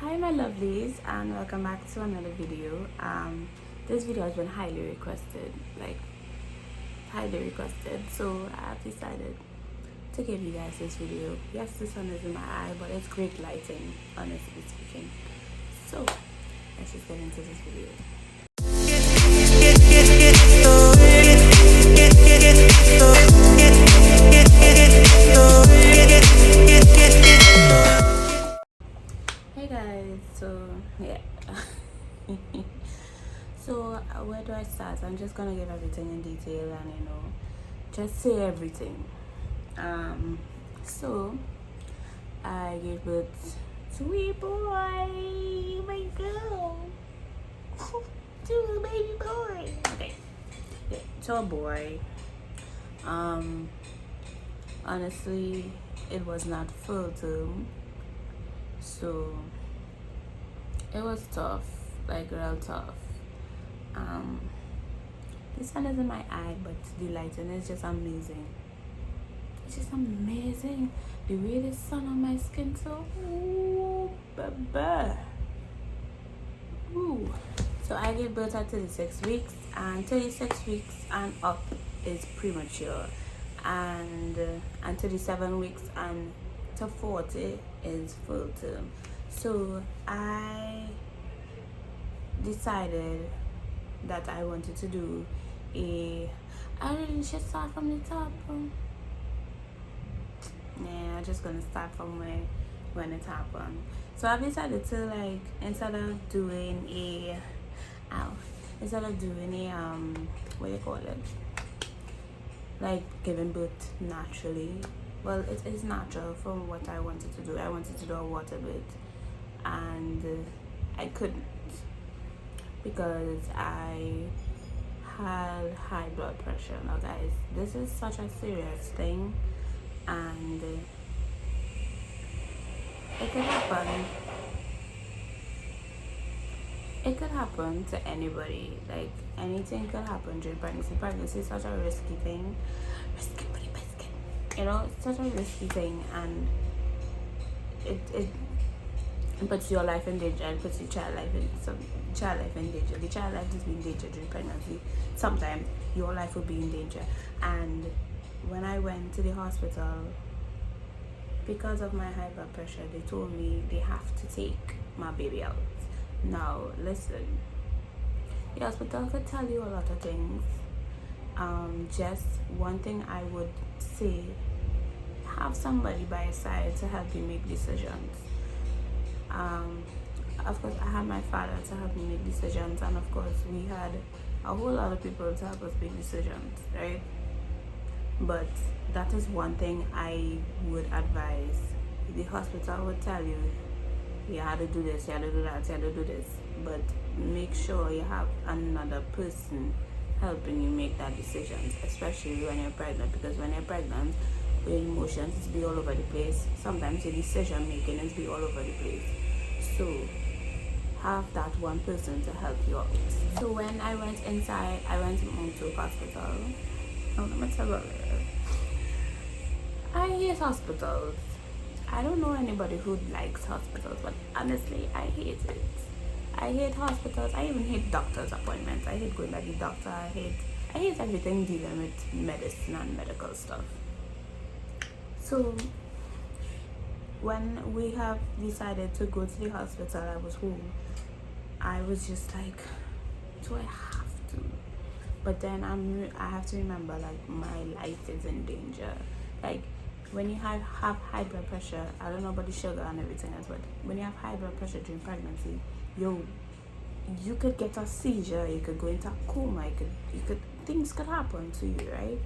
Hi my lovelies and welcome back to another video. This video has been highly requested, so I've decided to give you guys this video. Yes, the sun is in my eye, but it's great lighting, honestly speaking. So let's just get into this video. Hey guys, so yeah. So where do I start? I'm just gonna give everything in detail and just say everything. So I gave birth to a boy, my girl, to a baby boy. Okay, yeah, to a boy. Honestly, it was not full term, so it was tough, like real tough. The sun is in my eye, but the lighting is just amazing. It's just amazing. The way the sun on my skin, so ooh, baby. Ooh. So I gave birth at 36 weeks, and 36 weeks and up is premature, and 37 weeks and to 40 is full term. So I decided that I wanted to do I really should start from the top. Yeah, I'm just gonna start from when it happened. So I decided to instead of doing a what do you call it? Like giving birth naturally. Well, it is natural from what I wanted to do. I wanted to do a water birth, and I couldn't because I had high blood pressure. Now guys, this is such a serious thing, and it could happen to anybody. Like anything could happen during pregnancy. Pregnancy is such a risky thing. Risky pretty biscuit. It's such a risky thing, and it puts your life in danger and puts your child life in danger. The child life is in danger during pregnancy. Sometimes your life will be in danger. And when I went to the hospital, because of my high blood pressure, they told me they have to take my baby out. Now listen, the hospital could tell you a lot of things. Just one thing I would say: have somebody by your side to help you make decisions. Of course, I had my father to help me make decisions, and of course, we had a whole lot of people to help us make decisions, right? But that is one thing I would advise. The hospital would tell you, you had to do this, you had to do that, you had to do this, but make sure you have another person helping you make that decision, especially when you're pregnant, because when you're pregnant, your emotions is be all over the place. Sometimes your decision making is be all over the place. So have that one person to help you out. So when I went inside, I went into a hospital. Let me tell you, I hate hospitals. I don't know anybody who likes hospitals, but honestly, I hate it. I hate hospitals. I even hate doctor's appointments. I hate going by the doctor. I hate everything dealing with medicine and medical stuff. So when we have decided to go to the hospital, I was home. I was just like, do I have to? But then I have to remember, like, my life is in danger. Like, when you have high blood pressure, I don't know about the sugar and everything else, but when you have high blood pressure during pregnancy, you could get a seizure, you could go into a coma, things could happen to you, right?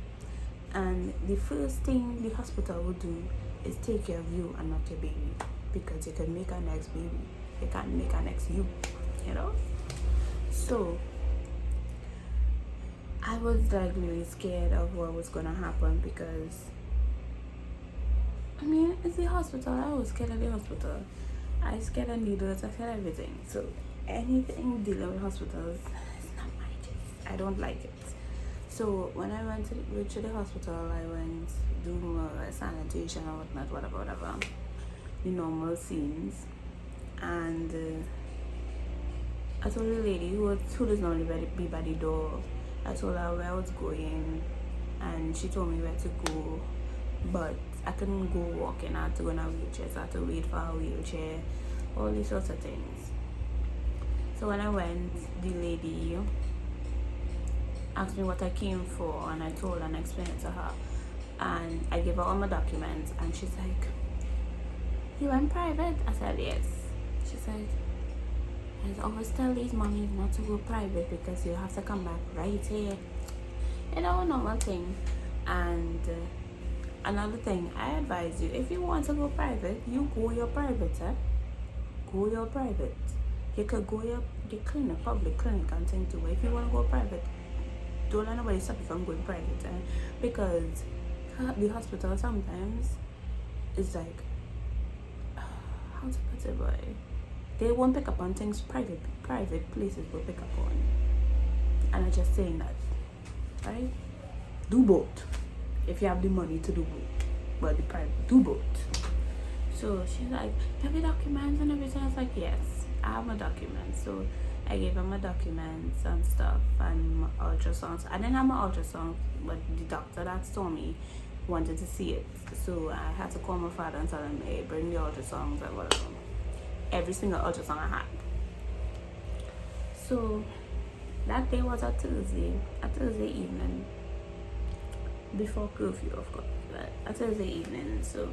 And the first thing the hospital will do is take care of you and not your baby, because you can make a next baby, you can't make a next you. So I was like really scared of what was gonna happen, because it's the hospital. I was scared of the hospital. I scared of needles, I scared of everything. So anything dealing with hospitals is not my taste. I don't like it. So when I went to the hospital, I went doing sanitation or whatnot, whatever, the normal scenes. And and I told the lady who does not be by the door. I told her where I was going, and she told me where to go, but I couldn't go walking. I had to go in a wheelchair, so I had to wait for a wheelchair, all these sorts of things. So when I went, the lady asked me what I came for, and I told her and explained it to her, and I gave her all my documents, and she's like, "You went private?" I said yes. She said, "I always tell these mommies not to go private because you have to come back right here." You know, normal thing. And another thing, I advise you, if you want to go private, you go your private, Go your private. You could go your the clinic, public clinic and thing too. But if you want to go private, don't let nobody stop you from going private, because the hospital sometimes is like, how to put it, boy? They won't pick up on things private places will pick up on. And I'm just saying that, right? Do both. If you have the money to do both. But the private, do both. So she's like, "Have your documents and everything?" I was like, "Yes, I have my documents." So I gave her my documents and stuff and my ultrasounds. I didn't have my ultrasound, but the doctor that saw me wanted to see it. So I had to call my father and tell him, "Hey, bring the ultrasounds and whatever." Every single ultrasound I had. So that day was a Thursday evening, before curfew, of course, but a Thursday evening. So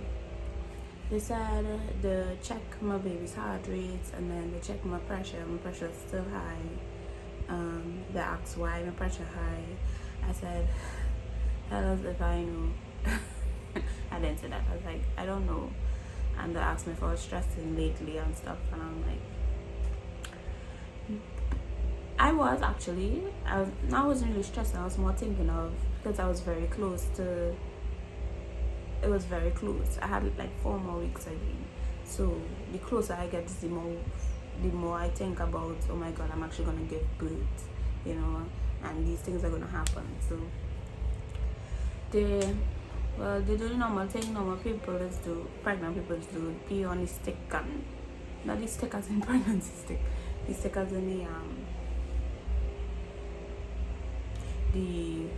they said they check my baby's heart rate, and then they check my pressure. My pressure is still high. They asked why my pressure high. I said, "Tell us if I know." I didn't say that. I was like, "I don't know." And they asked me if I was stressing lately and stuff, and I'm like, I was actually. I wasn't really stressed. I was more thinking of, because I was very close to. It was very close. I had like 4 more weeks again. So the closer I get, the more I think about, oh my God, I'm actually gonna give birth, and these things are gonna happen. So they do the normal thing normal people do, pregnant people do, pee on the stick, and not the stick as in pregnancy stick, the stick as in the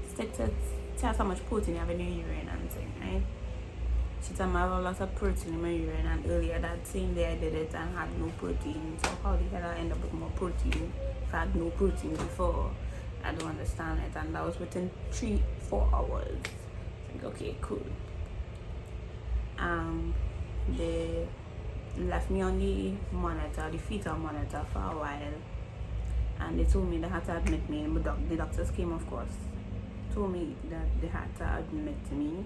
stick to tell how much protein you have in your urine and thing, right? She told me I have a lot of protein in my urine, and earlier that same day I did it and had no protein. So how the hell I end up with more protein if I had no protein before? I don't understand it. And that was within 3-4 hours. Like, okay, cool. They left me on the monitor, the fetal monitor, for a while, and they told me they had to admit me. The doctors came, of course, told me that they had to admit me.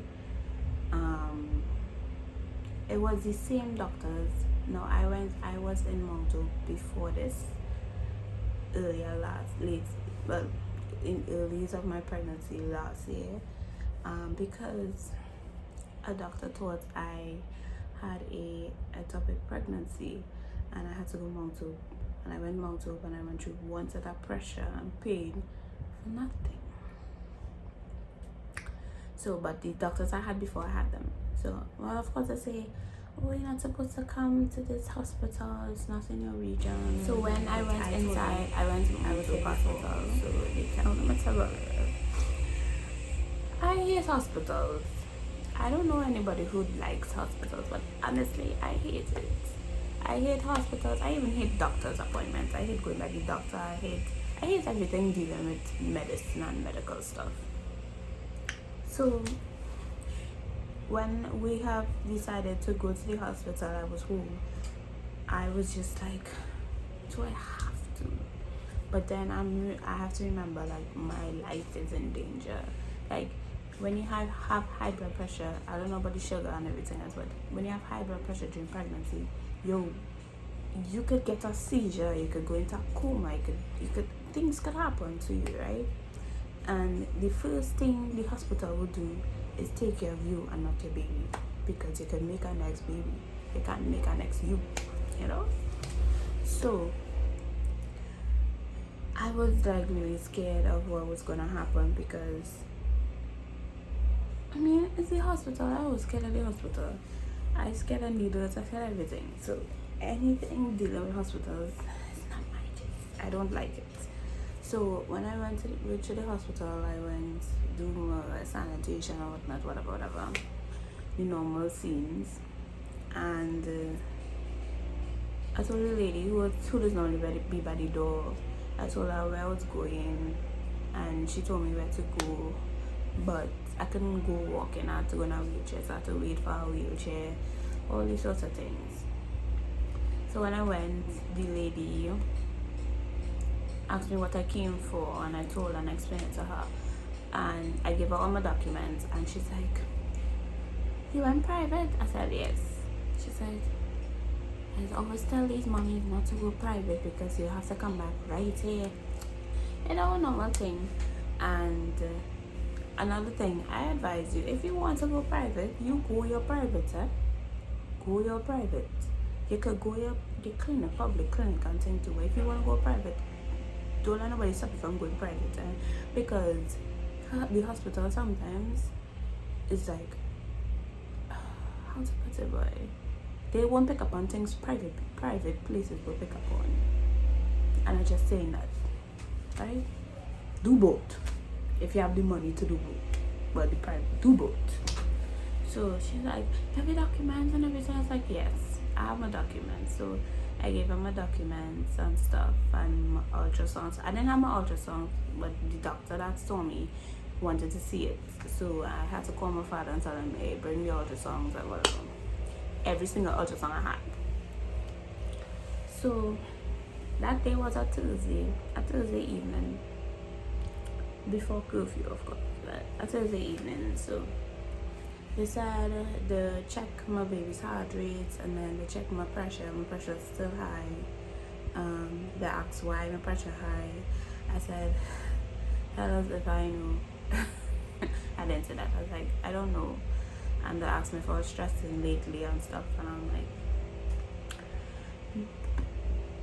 It was the same doctors. No, I was in Monto before this, in earliest of my pregnancy last year, because a doctor thought I had a ectopic pregnancy, and I had to go Monto, and I went Monto, and I went through one set of pressure and pain for nothing. So, but the doctors I had before, I had them. So, well, of course, I say, "Oh, you're not supposed to come to this hospital. It's not in your region." So when I went inside, I went to hospital. So they can't let me tell her. I hate hospitals. I don't know anybody who likes hospitals, but honestly, I hate it. I hate hospitals. I even hate doctor's appointments. I hate going by the doctor. I hate everything dealing with medicine and medical stuff. So when we have decided to go to the hospital, I was home. I was just like, do I have to? But then I have to remember, like, my life is in danger. Like, when you have high blood pressure, I don't know about the sugar and everything else, but when you have high blood pressure during pregnancy, you could get a seizure, you could go into a coma, things could happen to you, right? And the first thing the hospital will do is take care of you and not your baby, because you can make a next baby, you can't make a next you, So I was like really scared of what was gonna happen, because it's the hospital. I was scared of the hospital. I scared of needles, I scared of everything. So anything dealing with hospitals is not my taste. I don't like it. So when I went to the hospital, I went do more sanitation or whatnot, whatever, the normal scenes. And I told the lady who does normally be by the door, I told her where I was going, and she told me where to go, but I couldn't go walking. I had to go in a wheelchair, so I had to wait for a wheelchair, all these sorts of things. So when I went, the lady asked me what I came for, and I told her and I explained it to her, and I gave her all my documents, and she's like, "You went private?" I said yes. She said, "I always tell these mommies not to go private because you have to come back right here." You know, normal thing. And another thing, I advise you, if you want to go private, you go your private, Go your private. You could go your clinic, public clinic and thing too. But if you want to go private, don't let nobody stop you from going private, because the hospital sometimes is like, how to put it, boy? They won't pick up on things private places will pick up on. And I'm just saying that, right? Do both if you have the money to do both. But the private, do both. So she's like, "Have your documents and everything?" I was like, "Yes, I have my documents." So I gave her my documents and stuff and my ultrasounds. I didn't have my ultrasound, but the doctor that saw me wanted to see it. So I had to call my father and tell him, "Hey, bring the ultrasounds and whatever." Every single ultrasound I had. So that day was a Tuesday evening, before curfew, of course, but a Thursday evening. So they said they check my baby's heart rate, and then they check my pressure. My pressure is still high. They asked why my pressure high. I said, "Tell us if I know." I didn't say that. I was like, "I don't know." And they asked me if I was stressing lately and stuff, and I'm like,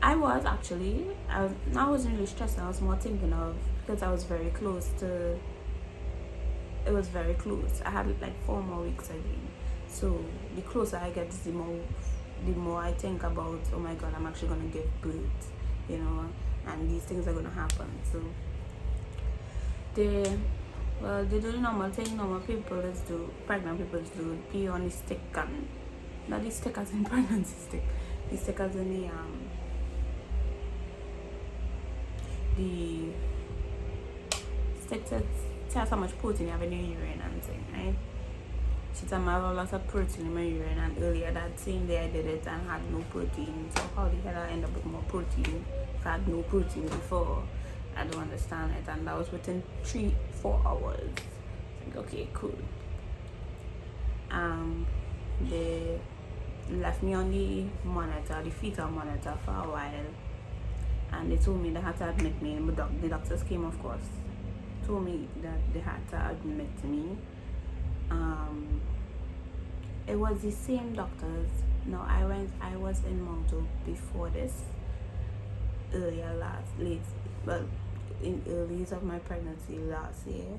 I was actually. I wasn't really stressing. I was more thinking of, because I was very close to. It was very close. I had like 4 more weeks, I think. So the closer I get, the more I think about, oh my God, I'm actually gonna give birth, and these things are gonna happen. So they do the normal thing normal people do, pregnant people do, pee on the stick, and not the stick as in pregnancy stick, the stick as in the stick to tell how much protein you have in your urine and thing, right? She told me I have a lot of protein in my urine, and earlier that same day I did it and had no protein. So how the hell I end up with more protein if I had no protein before? I don't understand it. And that was within 3-4 hours. Like, okay, cool. They left me on the monitor, the fetal monitor, for a while, and they told me they had to admit me. The doctors came, of course, told me that they had to admit me. It was the same doctors. No, I was in Mount Hope before this, in early of my pregnancy last year,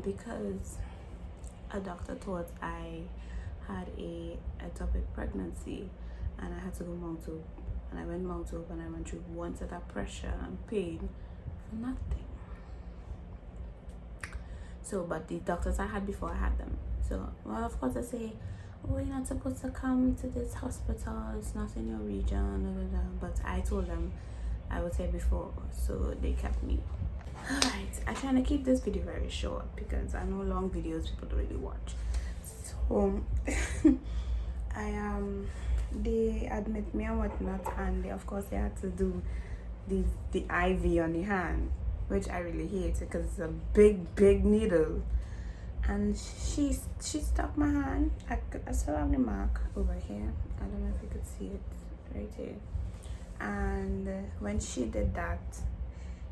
because a doctor thought I had a ectopic pregnancy, and I had to go Mount Hope, and I went Mount Hope, and I went through one set of pressure and pain for nothing. So, but the doctors I had before, I had them. So, well, of course, I say, "Oh, you're not supposed to come to this hospital. It's not in your region." But I told them I was here before, so they kept me. Alright, I'm trying to keep this video very short because I know long videos people don't really watch. So, they admit me and whatnot, and of course they had to do the IV on the hand, which I really hate because it's a big needle. And she stuck my hand. I still have the mark over here. I don't know if you could see it right here. And when she did that,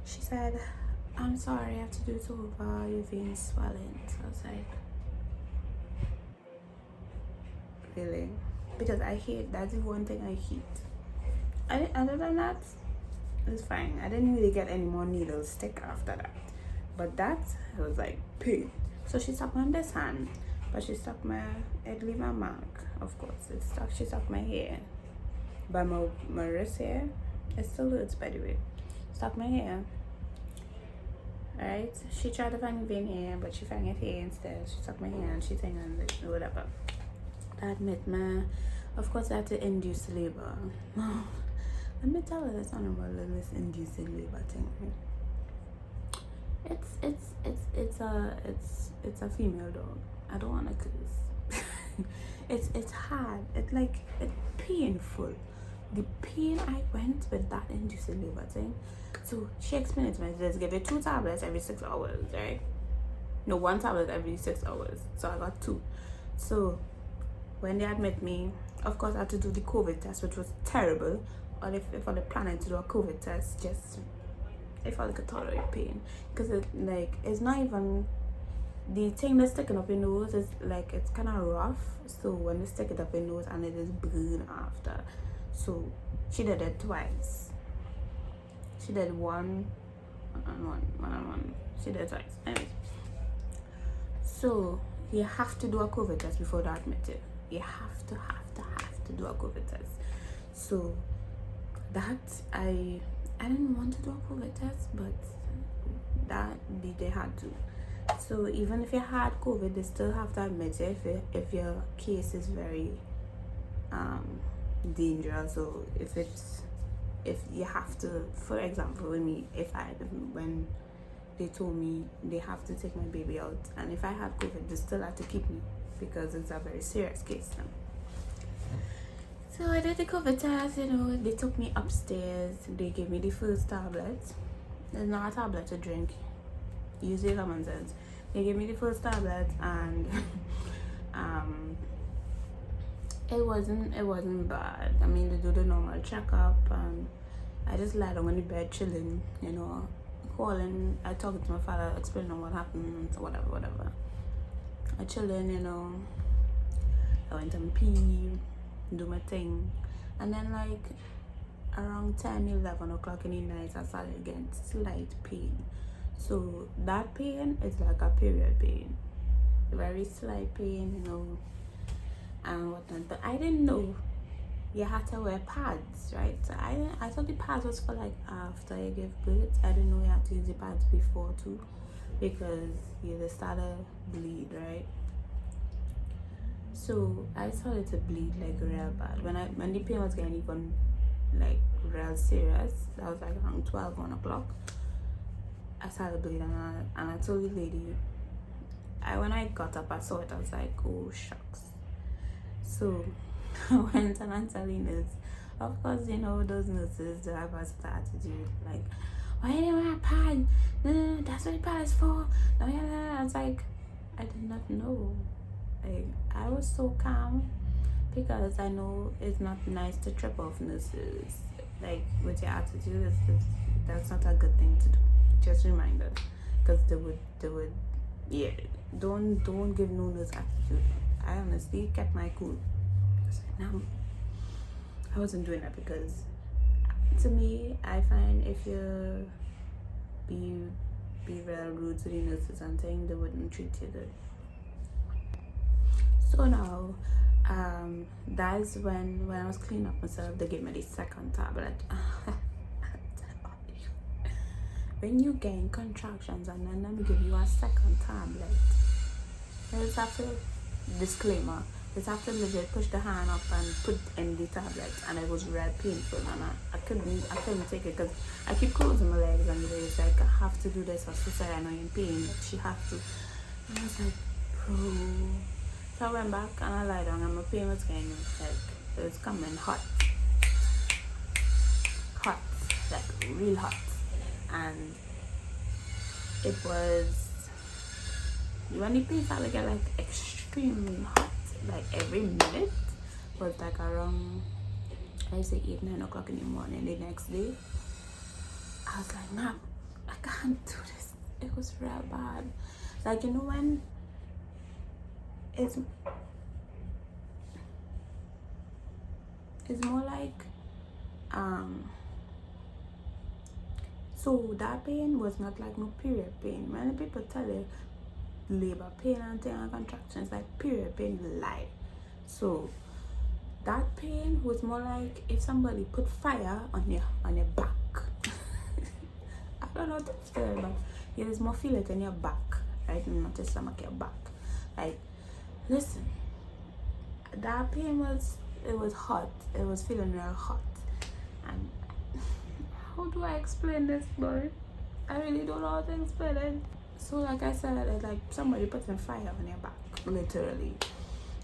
she said, "I'm sorry, I have to do it over. Your veins swelling." So I was like, really? Because I hate, that's the one thing I hate. Other than that, it's fine. I didn't really get any more needles stick after that. But that, it was like pain. So she stuck me on this hand, but she stuck me it leave my mark, of course. She stuck my hair. By my wrist here. It still hurts, by the way. Stuck my hair. Alright? She tried to find a vein here, but she found it here instead. She stuck my hair and she thing and whatever. I admit, man. Of course, I had to induce labor. Let me tell you this one about this inducing labor thing. It's a female dog. I don't wanna curse. it's hard. It's painful. The pain I went with that inducing labor thing. So she explained it to me. Just give you 2 tablets every 6 hours, right? No, 1 tablet every 6 hours. So I got 2. So when they admit me, of course I had to do the COVID test, which was terrible. Or if I was planning to do a COVID test, just if I could tolerate pain, because it's not even the thing that's sticking up your nose is it's kind of rough. So when they stick it up your nose and it is burn after, so she did it twice. She did one and one. She did it twice. Anyways, so you have to do a COVID test before they admit it. You have to do a COVID test. So that I didn't want to do a COVID test, but that they had to. So even if you had COVID, they still have to admit it if your case is very dangerous, or if you have to. For example, when they told me they have to take my baby out, and if I had COVID, they still had to keep me because it's a very serious case now. So I did the COVID test, they took me upstairs, they gave me the first tablet. It's not a tablet to drink, use your common sense. They gave me the first tablet and it wasn't bad. I mean, they do the normal checkup and I just lied down on the bed chilling, calling. I talked to my father, explaining what happened, whatever. I chilling, I went and pee, do my thing, and then around 10-11 o'clock in the night I started getting slight pain. So that pain is like a period pain, very slight pain, and whatnot. But I didn't know you had to wear pads, right? So I thought the pads was for after you give birth. I didn't know you had to use the pads before too, because you just started bleed, right? So I started to bleed real bad. When the pain was getting even real serious, that was around 1 o'clock. I started bleeding and I told the lady, when I got up I saw it, I was like, oh shucks. So I went and I told the nurse. Of course, those nurses, they have a attitude why do you wear a pad? No, that's what the pad is for. I was like, I did not know. I was so calm because I know it's not nice to trip off nurses. With your attitude, that's not a good thing to do. Just remind us, because they would, yeah. Don't give no nurse attitude. I honestly kept my cool. I wasn't doing that because, to me, I find if you be real rude to the nurses and things, they wouldn't treat you good. So now, that's when I was cleaning up myself, they gave me the second tablet. When you gain contractions and then let me give you a second tablet, you just have to, disclaimer, just have to legit push the hand up and put in the tablet, and it was real painful, and I couldn't take it because I keep closing my legs and it's I have to do this. My sister, I know in pain, but she has to. And I was like, bro. So I went back and I lied down and my pain was getting it was coming hot, real hot, and it was when the pain started to get extremely hot, every minute was around, I say 8-9 o'clock in the morning. The next day I was like, nah, I can't do this. It was real bad. When it's more so that pain was not no period pain. Many people tell you labor pain and thing and contractions, like period pain, lie. So that pain was more like if somebody put fire on your back. I don't know what to explain, but you just more feel it in your back, right? Not your stomach, your back. Like, listen, that pain was hot. It was feeling real hot. And how do I explain this, boy? I really don't know how to explain it. So like I said, it's like somebody putting fire on your back, literally,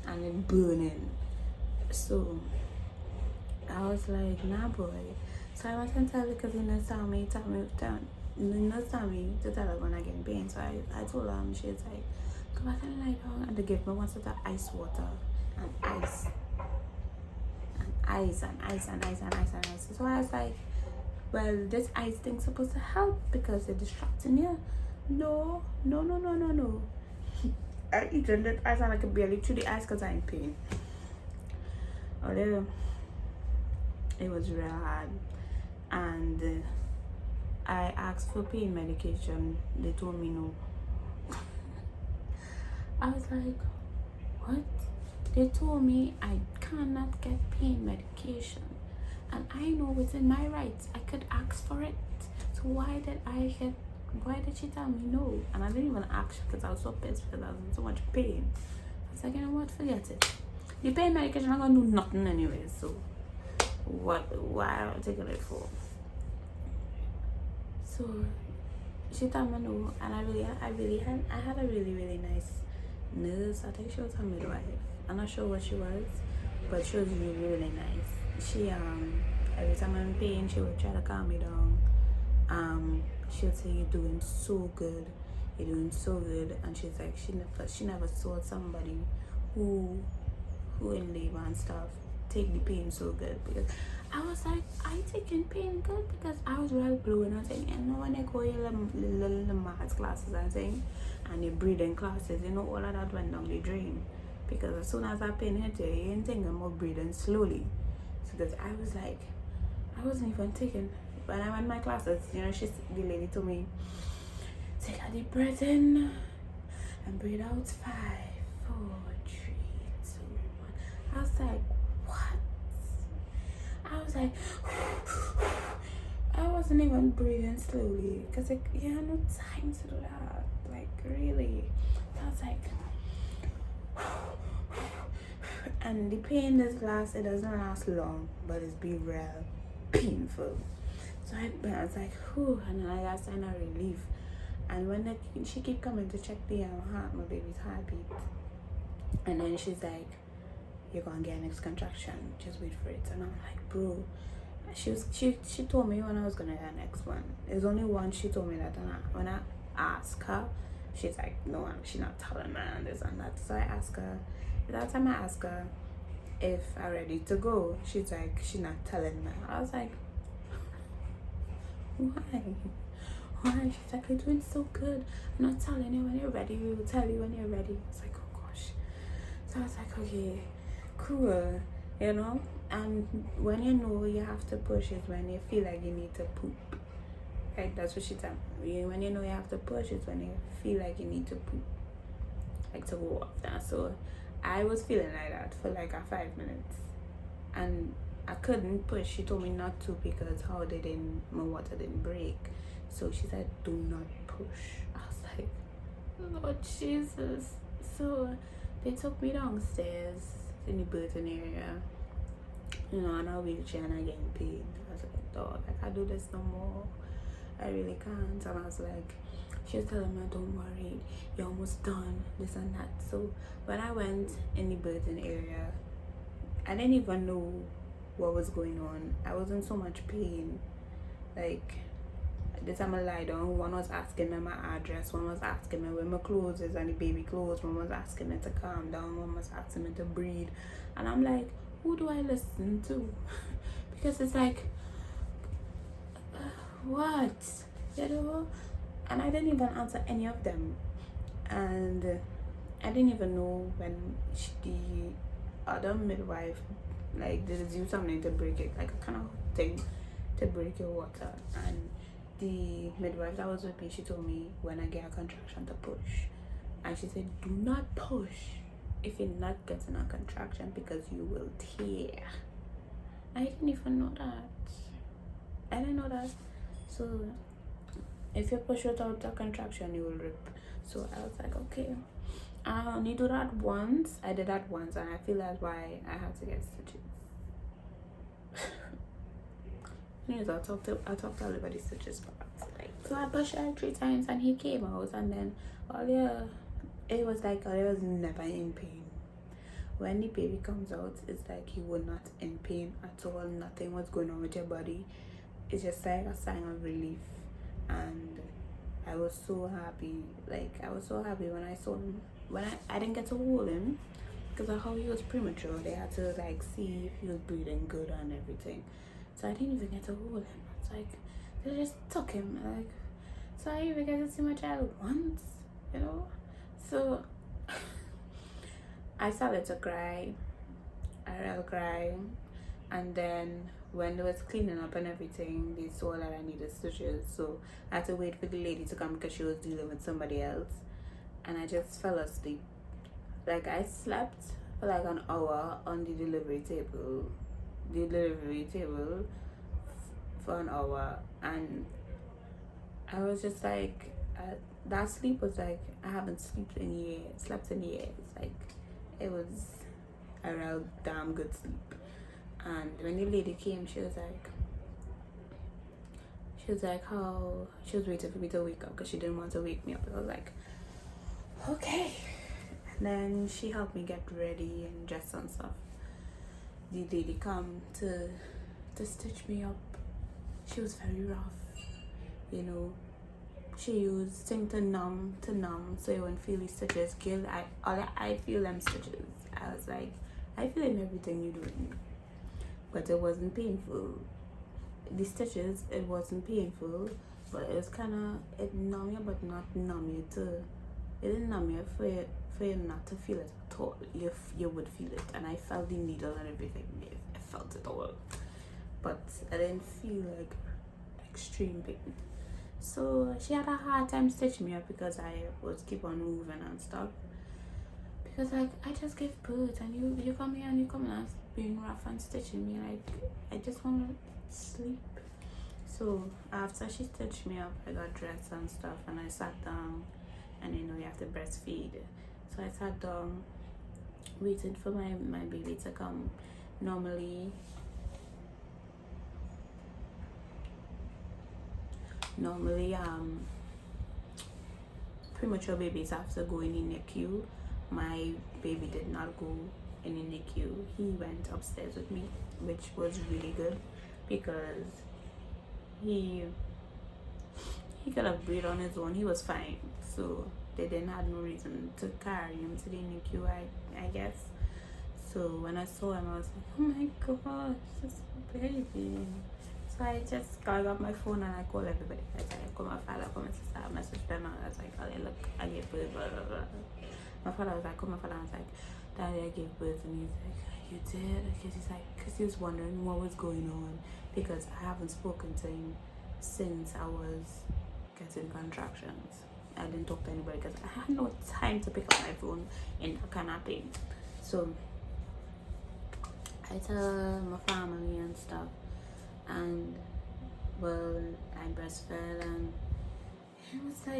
and it burning. So I was like, nah, boy. So I went and tell because he knows tell me to tell her when I get in pain. So I told her, and she was like, come back and lie down. And they gave me one sort of ice water and ice. And ice and ice and ice and ice and ice. So I was like, well, this ice thing's supposed to help because they're distracting you. No. I eaten that ice and I could barely chew the ice because I'm in pain. Although it was real hard. And I asked for pain medication. They told me no. I was like, what? They told me I cannot get pain medication. And I know within my rights I could ask for it. So why did she tell me no? And I didn't even ask because I was so pissed because I was in so much pain. I was like, you know what, forget it. The pain medication I'm gonna do nothing anyway, so why am I taking it for? So she told me no, and I had a really nice nurse. I think she was a midwife. I'm not sure what she was, but she was really nice. She every time I'm in pain, she would try to calm me down. She would say, you're doing so good, and she's like, she never saw somebody who in labor and stuff take the pain so good. Because I was like, I taking pain good because I was real blowing and saying, you know, when I go your little maths classes and thing, and your breathing classes, you know, all of that went down the drain. Because as soon as that pain hit you, you ain't thinking about breathing slowly. So because I was like, I wasn't even taking. When I went to my classes, you know, the lady told me, take a deep breath in and breathe out 5, 4, 3, 2, 1. I was like, what? I was like, I wasn't even breathing slowly because you had no time to do that. Like, really. So I was like, and the pain it doesn't last long, but it's be real painful. So I was like, whew, and then I got sign of relief. And when she keep coming to check the heart, my baby's heartbeat, and then she's like, you're gonna get next contraction, just wait for it. And I'm like, bro, she told me when I was gonna get next one. There's only one she told me that, and when I asked her, she's like, no, she's not telling me and this and that. So I asked her, that time I asked her if I'm ready to go, she's like, she's not telling me. I was like, why? She's like, you're doing so good. I'm not telling you when you're ready. We will tell you when you're ready. I was like, oh gosh. So I was like, okay, cool, you know. And when you know you have to push is when you feel like you need to poop. Right? That's what she told me. When you know you have to push is when you feel like you need to poop, like to go up there. So I was feeling like that for like 5 minutes, and I couldn't push. She told me not to because my water didn't break. So she said, do not push. I was like, Lord Jesus. So they took me downstairs in the birthing area, you know, in a wheelchair, and I getting paid. I was like, dog, I can't do this no more. I really can't. And I was like, she was telling me, don't worry, you're almost done, this and that. So when I went in the birthing area, I didn't even know what was going on. I was in so much pain. Like, this time I lie down, one was asking me my address, one was asking me where my clothes is and the baby clothes, one was asking me to calm down, one was asking me to breathe. And I'm like, who do I listen to? Because it's like, what? You know? And I didn't even answer any of them. And I didn't even know when the other midwife, like, did do something to break it, like a kind of thing to break your water. And the midwife that was with me, she told me when I get a contraction to push. and she said, do not push if you're not getting a contraction because you will tear. I didn't even know that. I didn't know that. So if you push without a contraction, you will rip. So I was like, okay, I only do that once. I did that once, and I feel that's why I had to get stitches. Anyways, I talked to everybody stitches part. Like, so I pushed it 3 times, and he came out, and then it was like I was never in pain. When the baby comes out, it's like you were not in pain at all. Nothing was going on with your body. It's just like a sign of relief. And I was so happy. Like, I was so happy when I saw him. When I didn't get to hold him because of how he was premature. They had to like see if he was breathing good and everything. So I didn't even get to hold him. It's like they just took him. Like, so I even get to see my child once, you know. So I started to cry. I cry, and then when they was cleaning up and everything, they saw that I needed stitches. So I had to wait for the lady to come because she was dealing with somebody else, and I just fell asleep. Like, I slept for like an hour on the delivery table for an hour, and I was just like, that sleep was like I haven't slept in years. Like, it was a real damn good sleep. And when the lady came, she was like, how she was waiting for me to wake up because she didn't want to wake me up. I was like, okay. And then she helped me get ready and dress and stuff. The lady come to stitch me up. She was very rough, you know. She used thing to numb, so you wouldn't feel the stitches. I feel them stitches. I was like, I feel in everything you're doing, but it wasn't painful. The stitches, it wasn't painful, but it was it numb you, but not numb you to. It didn't numb you for you not to feel it at all. You would feel it, and I felt the needle and everything. I felt it all, but I didn't feel like extreme pain. So she had a hard time stitching me up because I was keep on moving and stuff. Because like I just gave birth, and you come here and you come and being rough and stitching me. Like, I just want to sleep. So after she stitched me up, I got dressed and stuff, and I sat down. And you have to breastfeed. So I sat down, waited for my baby to come. Normally, premature babies have to go in the NICU. My baby did not go in the NICU. He went upstairs with me, which was really good because he could have breathed on his own. He was fine. So they didn't have no reason to carry him to the NICU, I guess. So when I saw him, I was like, oh my gosh, this baby. So I just got up my phone and I called everybody. I called my father, I called my sister, I messaged them, and I was like, oh, look, I gave birth, blah, blah, blah. My father was like, called my father, I was like, Daddy, I gave birth. And he's like, you did? Because he was wondering what was going on, because I haven't spoken to him since I was getting contractions. I didn't talk to anybody because I had no time to pick up my phone in that kind of thing. So I tell my family and stuff, and well, I breastfed, and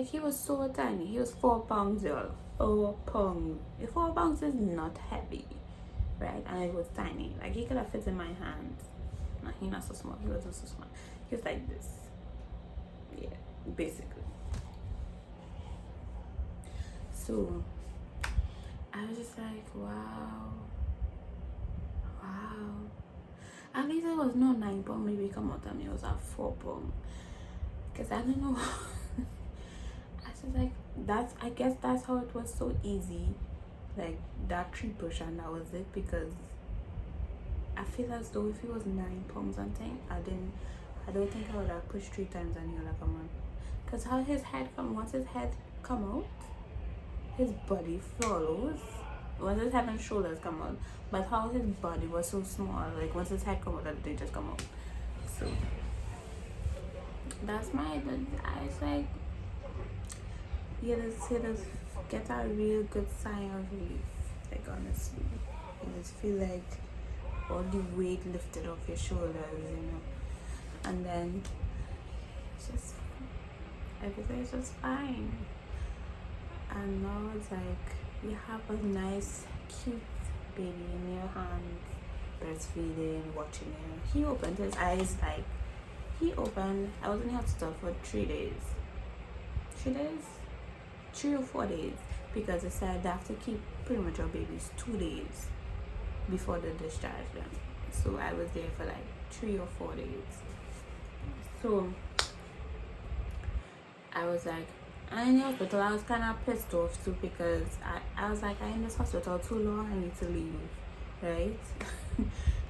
he was so tiny. He was 4 pounds, y'all. 4 pounds. 4 pounds is not heavy, right? And it was tiny. Like, he could have fit in my hand. No, he's not so small. He wasn't so small. He was like this. Yeah, basically. So I was just like, wow. At least it was no 9 pound maybe come out of me. It was at 4 pound. Because I don't know. I was like, I guess that's how it was so easy. Like, that 3 push, and that was it. Because I feel as though if it was 9 pounds and thing, I don't think I would have pushed 3 times and he would have come on. Because how his head once his head come out, his body follows. Once his head and shoulders come out, but how his body was so small, like once his head come out, they just come out. So that's I was like, you just get a real good sign of relief. Like honestly, you just feel like all the weight lifted off your shoulders. And then it's just everything's just fine. And now it's like you have a nice, cute baby in your hands, breastfeeding, watching him. He opened his eyes like I was in the hospital for 3 days. 3 days? 3 or 4 days. Because they said they have to keep premature babies 2 days before they discharge them. So I was there for like 3 or 4 days. So I was like, and in the hospital, I was kind of pissed off too because I was like, I'm in this hospital too long, I need to leave, right?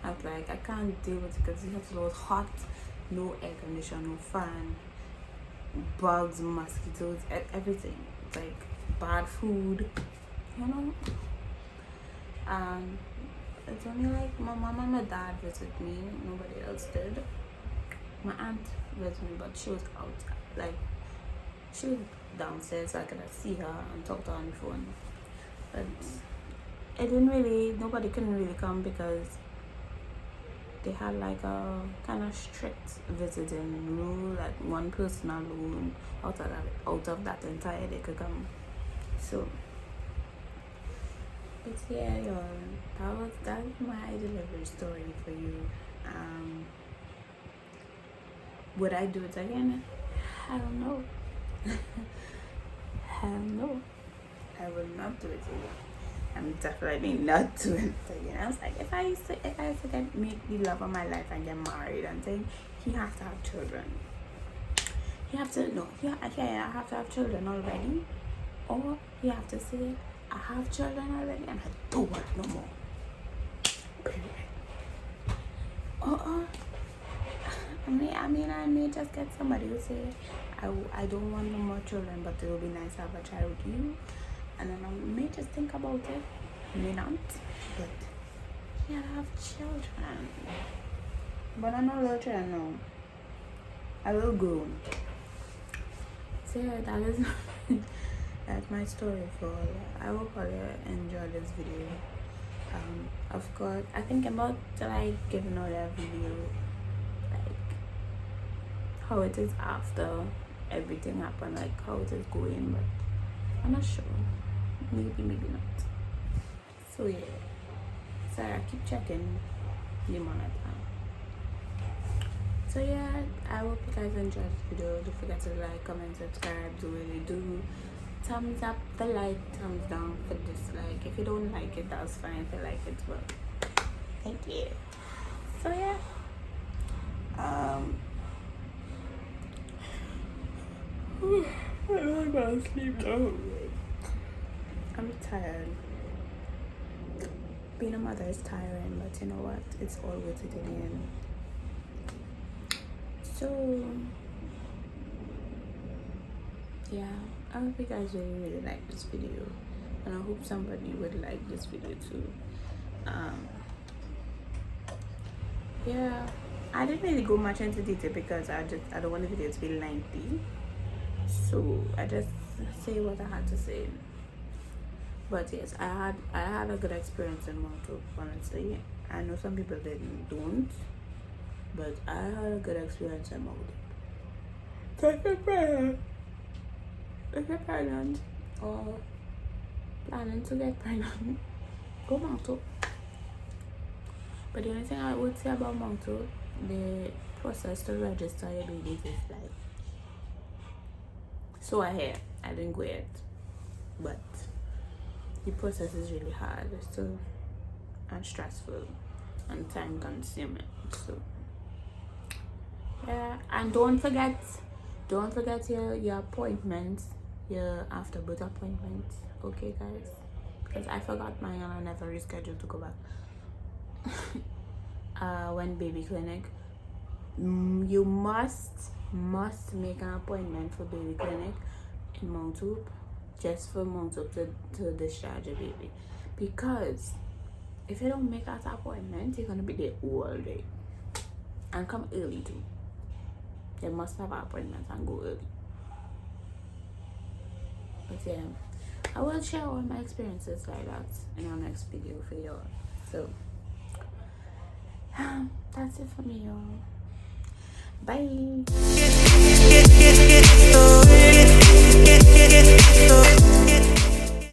I was like, I can't deal with it because the hospital was hot, no air conditioner, no fan, bugs, mosquitoes, everything. It's like bad food, And it's only like my mom and my dad visited me, nobody else did. My aunt visited me, but she was out, like, she was downstairs so I could see her and talk to her on the phone. But nobody couldn't really come because they had like a kind of strict visiting rule, like one person alone out of that entire day could come. So, but yeah, y'all, that was my delivery story for you. Would I do it again? I don't know. Hell no, I will not do it again. I'm definitely not doing it again. I was like, if I used to meet the love of my life and get married and thing, he has to have children. I have to have children already, or you have to say, I have children already and I don't want no more. Period. I may just get somebody who say, I don't want no more children, but it will be nice to have a child with you. And then I may just think about it. May not. But yeah, I have children. But I'm not little children now. I will grow. So yeah, that is that's my story for all. I hope all you enjoyed this video. Of course, I think I'm about to like give another video like how it is after everything happened, like how it is going, but I'm not sure. Maybe not. So yeah. Sorry, I keep checking the amount of time. So yeah, I hope you guys enjoyed this video. Don't forget to like, comment, subscribe, do what you do. Thumbs up for like, thumbs down for dislike. If you don't like it, that's fine. If you like it, well, thank you. So yeah. I'm about to sleep now. I'm tired. Being a mother is tiring, but you know what? It's all worth it in the end. So yeah, I hope you guys really like this video, and I hope somebody would like this video too. Yeah, I didn't really go much into detail because I don't want the video to be lengthy, so I just say what I had to say. But yes, I had a good experience in Montauk, honestly. I know some people don't, but I had a good experience in Montauk. So if you're pregnant or planning to get pregnant, go Montauk. But the only thing I would say about Montauk, the process to register your babies is like, so I hear, I didn't go yet, but the process is really hard, so, and stressful and time consuming. So yeah, and don't forget your appointments, your after birth appointments, okay guys, because I forgot mine and I never rescheduled to go back. When baby clinic, you must make an appointment for baby clinic in Mount Hope, just for Mount Hope to discharge a baby, because if you don't make that appointment, you're gonna be there all day. And come early too. You must have an appointment and go early. But yeah, I will share all my experiences like that in our next video for y'all. So that's it for me, y'all. Bye.